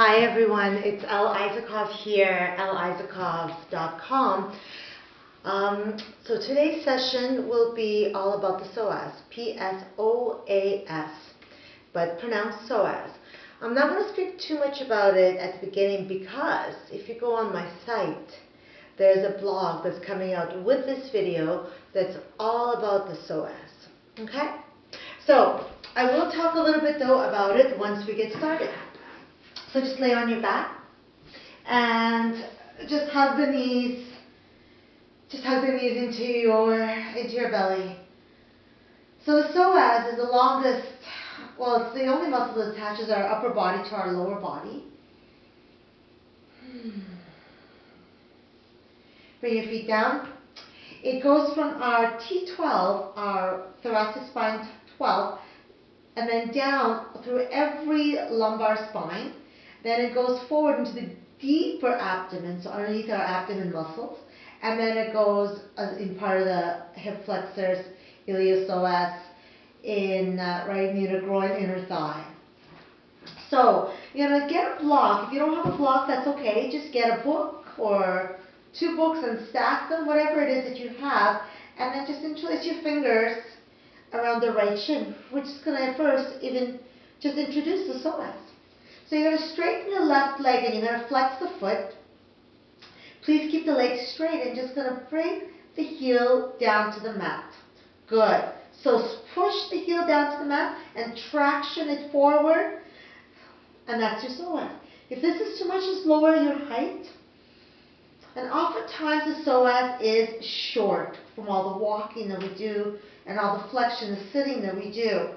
Hi everyone, it's Elle Isakov here, elleisakov.com. So today's session will be all about the psoas, P-S-O-A-S, but pronounced psoas. I'm not going to speak too much about it at the beginning because if you go on my site, there's a blog that's coming out with this video that's all about the psoas. Okay? So I will talk a little bit though about it once we get started. So just lay on your back and just hug the knees. Just hug the knees into your belly. So the psoas is the longest, well, it's the only muscle that attaches our upper body to our lower body. Bring your feet down. It goes from our T12, our thoracic spine 12, and then down through every lumbar spine. Then it goes forward into the deeper abdomen, so underneath our abdomen muscles. And then it goes in part of the hip flexors, iliopsoas, in right near the groin, inner thigh. So you're going to get a block. If you don't have a block, that's okay. Just get a book or 2 books and stack them, whatever it is that you have. And then just interlace your fingers around the right shin. We're just going to first even just introduce the psoas. So you're going to straighten your left leg and you're going to flex the foot. Please keep the leg straight and just going to bring the heel down to the mat. Good. So push the heel down to the mat and traction it forward. And that's your psoas. If this is too much, just lower your height. And oftentimes the psoas is short from all the walking that we do and all the flexion, the sitting that we do.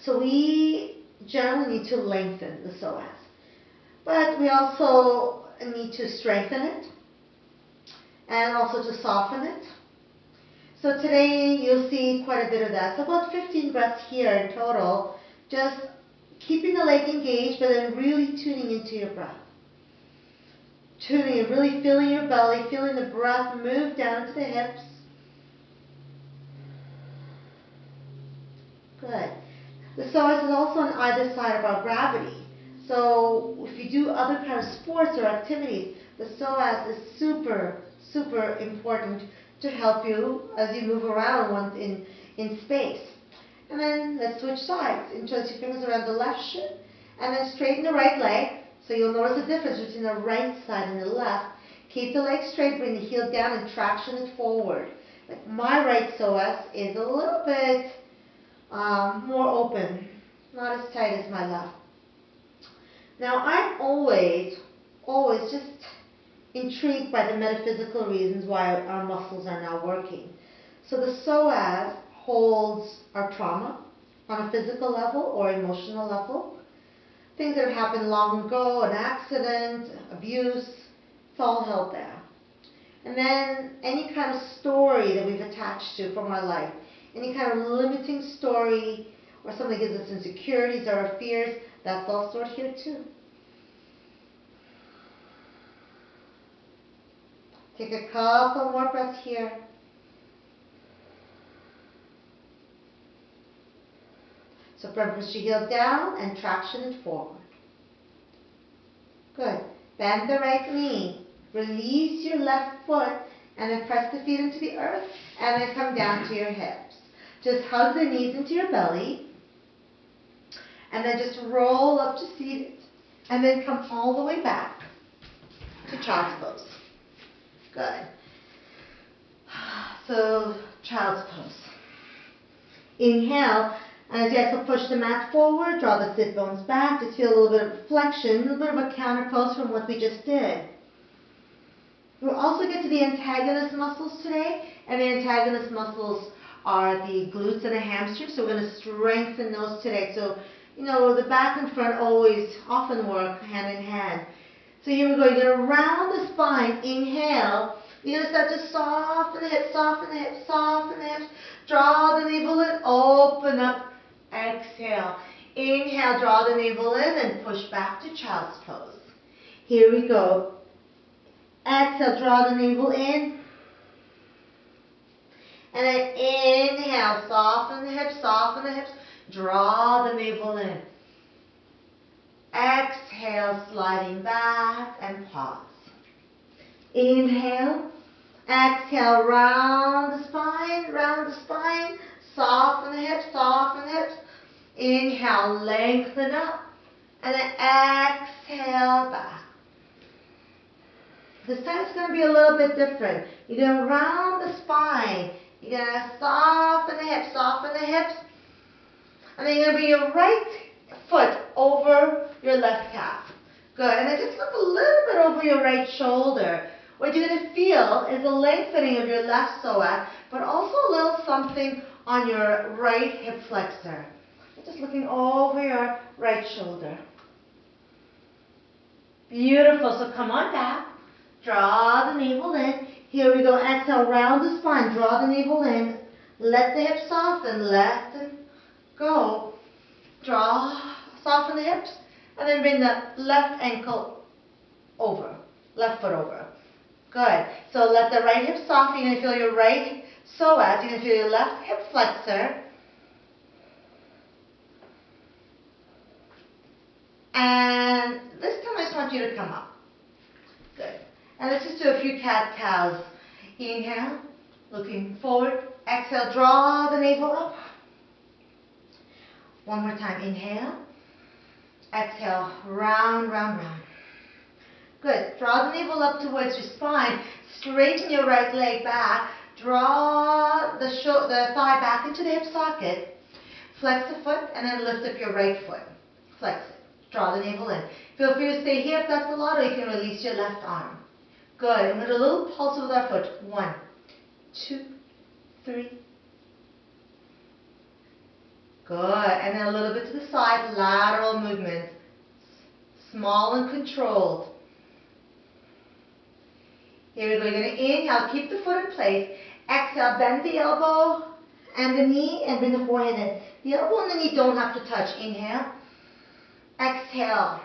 So we generally need to lengthen the psoas. But we also need to strengthen it and also to soften it. So today you'll see quite a bit of that. So about 15 breaths here in total, just keeping the leg engaged but then really tuning into your breath. Tuning and really feeling your belly, feeling the breath move down to the hips. Good. The psoas is also on either side of our gravity. So if you do other kind of sports or activities, the psoas is super, super important to help you as you move around in space. And then let's switch sides. Interlace your fingers around the left shin and then straighten the right leg. So you'll notice the difference between the right side and the left. Keep the leg straight, bring the heel down and traction it forward. Like my right psoas is a little bit more open, not as tight as my left. Now I'm always just intrigued by the metaphysical reasons why our muscles are now working. So the psoas holds our trauma on a physical level or emotional level. Things that have happened long ago, an accident, abuse, it's all held there. And then any kind of story that we've attached to from our life, any kind of limiting story or something that gives us insecurities or our fears, that's all stored here too. Take a couple more breaths here. So push your heel down and traction it forward. Good. Bend the right knee. Release your left foot and then press the feet into the earth and then come down to your hips. Just hug the knees into your belly and then just roll up to seated and then come all the way back to child's pose. Good. So child's pose. Inhale. As you exhale, push the mat forward, draw the sit bones back. Just feel a little bit of flexion, a little bit of a counter pose from what we just did. We'll also get to the antagonist muscles today, and the antagonist muscles are the glutes and the hamstrings, so we're going to strengthen those today. So, the back and front often work hand in hand. So here we go, you're going to round the spine, inhale. You're going to start to soften the hips, soften the hips, soften the hips. Draw the navel in, open up, exhale. Inhale, draw the navel in and push back to child's pose. Here we go. Exhale, draw the navel in. And then inhale, soften the hips, draw the navel in. Exhale, sliding back and pause. Inhale. Exhale, round the spine, round the spine. Soften the hips, soften the hips. Inhale, lengthen up. And then exhale, back. This time it's going to be a little bit different. You're going to round the spine. You're going to soften the hips, soften the hips. And then you're going to bring your right foot over your left calf. Good. And then just look a little bit over your right shoulder. What you're going to feel is a lengthening of your left psoas, but also a little something on your right hip flexor. Just looking over your right shoulder. Beautiful. So come on back. Draw the navel in. Here we go. Exhale, round the spine. Draw the navel in. Let the hips soften. Let them go. Draw. Soften the hips. And then bring the left ankle over. Left foot over. Good. So let the right hip soften. You're going to feel your right psoas. You're going to feel your left hip flexor. And this time I just want you to come up. Good. And let's just do a few cat-cows. Inhale, looking forward. Exhale, draw the navel up. One more time. Inhale. Exhale, round, round, round. Good. Draw the navel up towards your spine. Straighten your right leg back. Draw the thigh back into the hip socket. Flex the foot and then lift up your right foot. Flex it. Draw the navel in. Feel free to stay here if that's a lot, or you can release your left arm. Good. And with a little pulse with our foot. 1, 2, 3. Good. And then a little bit to the side. Lateral movement. Small and controlled. Here we go. You're going to inhale. Keep the foot in place. Exhale. Bend the elbow and the knee and bring the forehead in. The elbow and the knee don't have to touch. Inhale. Exhale.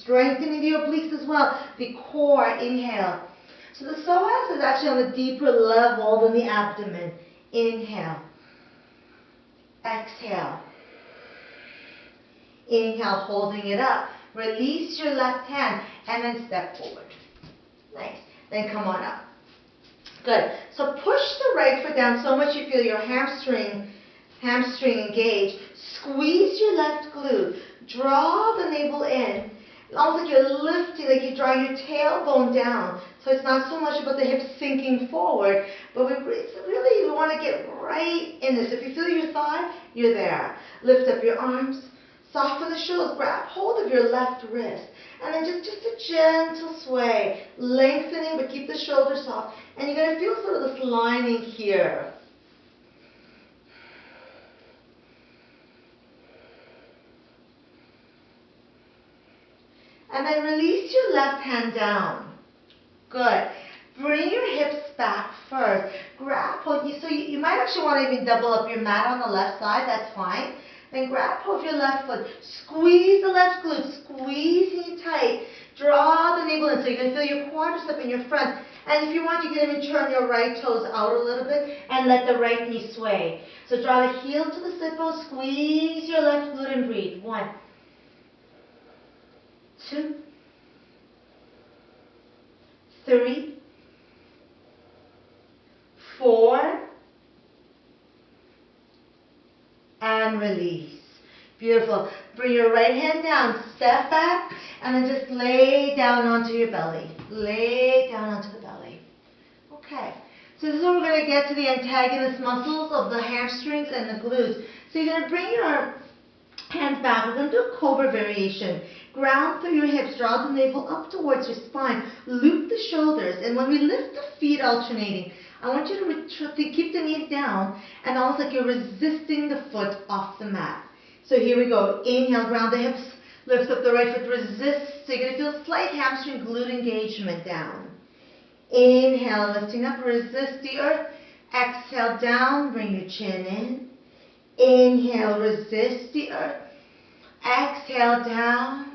Strengthening the obliques as well. The core. Inhale. So the psoas is actually on a deeper level than the abdomen. Inhale. Exhale. Inhale, holding it up. Release your left hand and then step forward. Nice. Then come on up. Good. So push the right foot down so much you feel your hamstring engage. Squeeze your left glute. Draw the navel in. Almost like you're lifting, like you draw your tailbone down. So it's not so much about the hips sinking forward, but we really want to get right in this. If you feel your thigh, you're there. Lift up your arms. Soften the shoulders. Grab hold of your left wrist. And then just a gentle sway. Lengthening, but keep the shoulders soft. And you're going to feel sort of this lining here. And then release your left hand down. Good. Bring your hips back first. Grab hold. So you might actually want to even double up your mat on the left side. That's fine. Then grab hold of your left foot. Squeeze the left glute. Squeezing tight. Draw the navel in. So you're going to feel your quadricep in your front. And if you want, you can even turn your right toes out a little bit and let the right knee sway. So draw the heel to the sit bone. Squeeze your left glute and breathe. 1, 2, 3, 4, and release. Beautiful. Bring your right hand down, step back, and then just lay down onto your belly. Lay down onto the belly. Okay. So this is where we're going to get to the antagonist muscles of the hamstrings and the glutes. So you're going to bring your hands back. We're going to do a Cobra variation. Ground through your hips. Draw the navel up towards your spine. Loop the shoulders. And when we lift the feet alternating, I want you to keep the knees down and almost like you're resisting the foot off the mat. So here we go. Inhale, ground the hips. Lift up the right foot. Resist. So you're going to feel slight hamstring glute engagement down. Inhale, lifting up. Resist the earth. Exhale, down. Bring your chin in. Inhale, resist the earth. Exhale, down.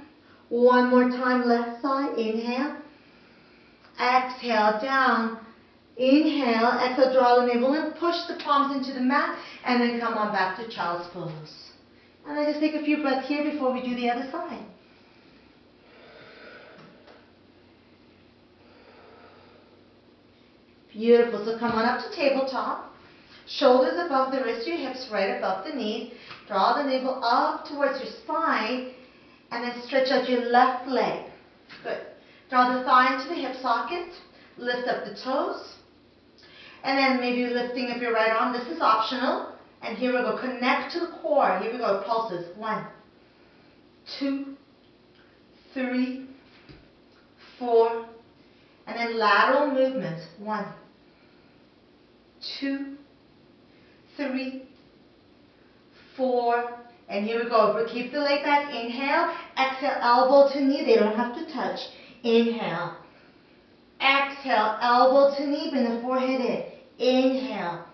One more time, left side. Inhale. Exhale, down. Inhale. Exhale, draw the navel in. Push the palms into the mat. And then come on back to child's pose. And then just take a few breaths here before we do the other side. Beautiful. So come on up to tabletop. Shoulders above the wrist, your hips right above the knees. Draw the navel up towards your spine and then stretch out your left leg. Good. Draw the thigh into the hip socket. Lift up the toes. And then maybe lifting up your right arm. This is optional. And here we go. Connect to the core. Here we go. Pulses. 1, 2, 3, 4. And then lateral movements. 1, 2, 3, 4. And here we go. Keep the leg back. Inhale. Exhale. Elbow to knee. They don't have to touch. Inhale. Exhale. Elbow to knee. Bring the forehead in. Inhale.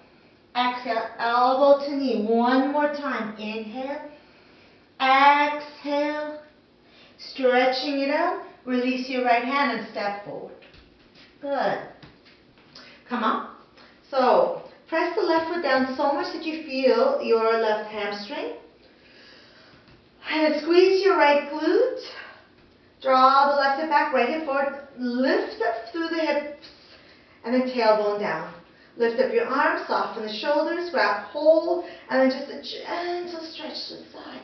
Exhale. Elbow to knee. One more time. Inhale. Exhale. Stretching it out. Release your right hand and step forward. Good. Come on. So, press the left foot down so much that you feel your left hamstring. And then squeeze your right glute. Draw the left hip back, right hip forward. Lift up through the hips and then tailbone down. Lift up your arms, soften the shoulders, grab hold, and then just a gentle stretch to the side.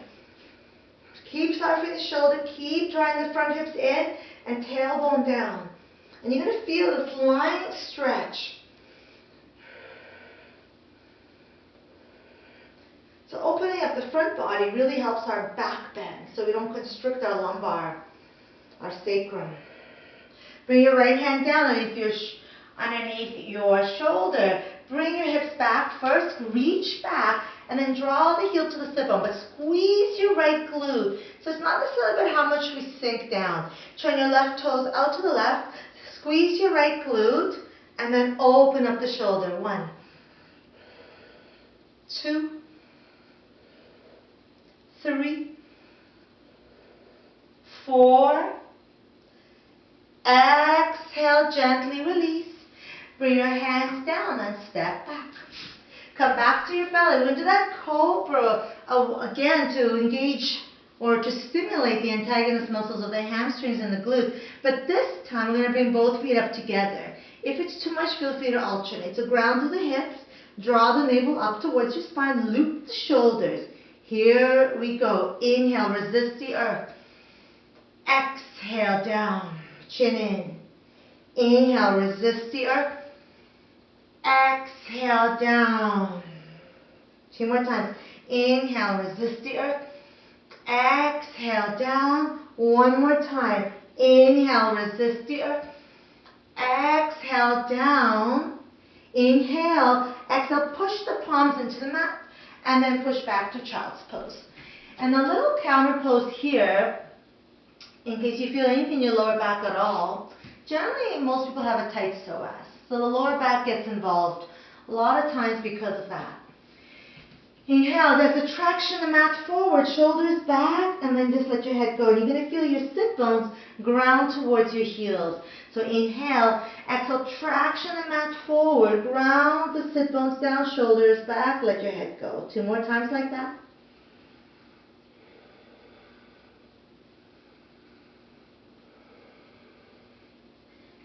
Keep softening the shoulder, keep drawing the front hips in and tailbone down. And you're going to feel this line stretch. So opening up the front body really helps our back bend so we don't constrict our lumbar, our sacrum. Bring your right hand down underneath your shoulder. Bring your hips back. First, reach back and then draw the heel to the sit bone, but squeeze your right glute. So it's not necessarily about how much we sink down. Turn your left toes out to the left. Squeeze your right glute and then open up the shoulder. 1, 2, 3, 4. Exhale, gently release. Bring your hands down and step back. Come back to your belly. We're going to do that Cobra again to engage or to stimulate the antagonist muscles of the hamstrings and the glutes. But this time we're going to bring both feet up together. If it's too much, feel free to alternate. So ground to the hips. Draw the navel up towards your spine. Loop the shoulders. Here we go. Inhale, resist the earth. Exhale, down. Chin in. Inhale, resist the earth. Exhale, down. 2 more times. Inhale, resist the earth. Exhale, down. 1 more time. Inhale, resist the earth. Exhale, down. Inhale. Exhale, push the palms into the mat. And then push back to child's pose. And a little counter pose here, in case you feel anything in your lower back at all. Generally, most people have a tight psoas. So the lower back gets involved a lot of times because of that. Inhale, there's a traction the mat forward, shoulders back, and then just let your head go. And you're going to feel your sit bones ground towards your heels. So inhale, exhale, traction the mat forward, ground the sit bones down, shoulders back, let your head go. 2 more times like that.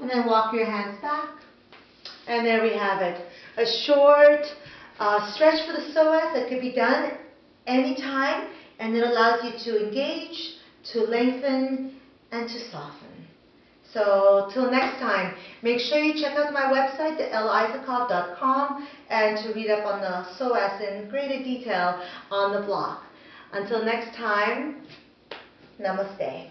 And then walk your hands back. And there we have it. A short stretch for the psoas that can be done anytime, and it allows you to engage, to lengthen, and to soften. So till next time, make sure you check out my website, thelisakov.com, and to read up on the psoas in greater detail on the blog. Until next time, namaste.